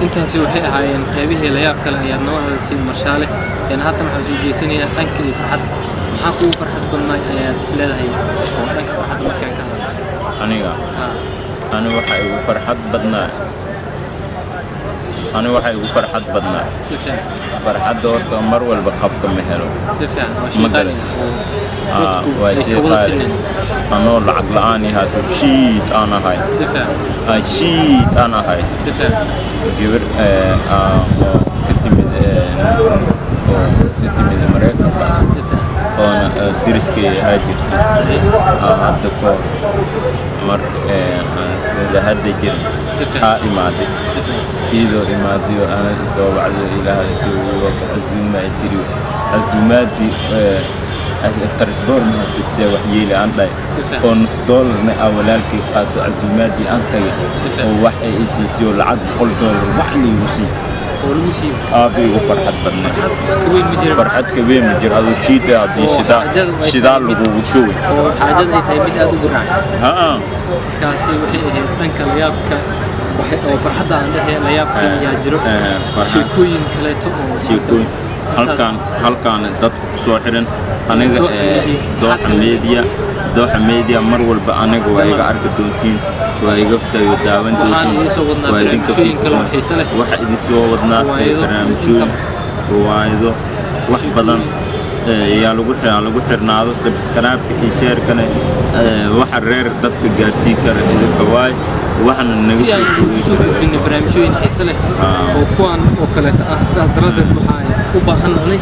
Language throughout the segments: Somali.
intaasi waxay ahaayeen qaybihii la yaab kale ayaad noo hadalsiin marshaale haatan waxaan soo jeesanayaa dhankii farxad maxaa kugu farxad badnay ayaad isleedahay oo dhanka farxadda markaan ka hadalno aniga waxa igu farxad badnaa si fiican farxadda horta mar walba qofka ma helo si fiican waa shay qaali anoo lacag la'aan yahay shiid aan ahay si fiican gabar oo ka timid Mareykanka oo diriskay ahaa jirtay hadda ko marka sida hadda jirin imaaday إذا إمادي وأنا سوى بعد إلى هذا عزوماتي الترسبور من تتسوى حيلي عندي ونص دولار أولالك قاتو عزوماتي أنت ووحي إسيسيو العد قل دولار وحلي وسيب أبي وفرحت بدنا فرحت كبير مجر هذا الشيء ده هذا شدال وشول حاجة اللي تيمد هذا برهان كاسي وحي تنك اليابك وفرحت عنده لا يبقى يجرب شيكوين كلاته شيكوين هل كان ضد سوحرن أنا دوحة ميديا مرول بأنا وعيق أرك دونتين وعيق بتاع يداون دونتين وعيق شيء كلام حيسله واحد يسوودنا كرامشون وعيده واحد بدن يا لو حرناado subscribe iyo share kana waxa reer dadka gaarsiin kara idinka waay waxana naga soo gudbin barnaamijyada xiiso leh oo kuwan oo kale ah saad daradeed waxa u baahanay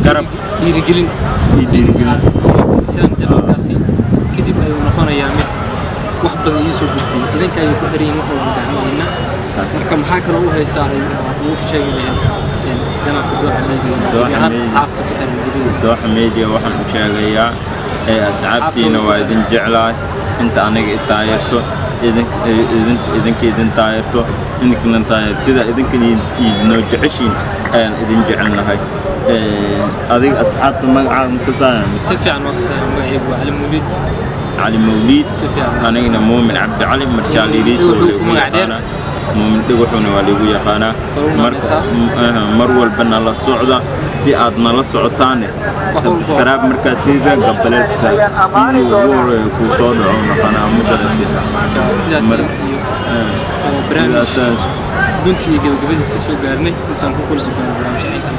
garab dhiirigelin insan dalkaasi kadib ay noqonayaa mid wax badan soo gudbin idinka ay ku xireen wax oo baahanayna marka maxaa kale u haysaa uu sheegay دوحة ميديا وحن شاقيا أصحابتينا وإذن جعلاي أنت أنا تايرتو إذن كيدن تايرتو إنك لن تاير سيدا إذن كن ينوجعشين إذن جعلنا هاي هذه أصحابتنا مقعد مكسايا سفي عن مكسايا مقعيب علي موليد أنا هنا مؤمن عبد علي مرشالي ريس مؤمن دغحنا واليغو يقانا مرول بنا لا سوده si aad nala socotaan subscribe marka sida gabaleedka video ku soo dhaco qanaamada sidaas duntii gabagabadiisa soo gaarnay intaan ku kulmi doono barnaamij ay tan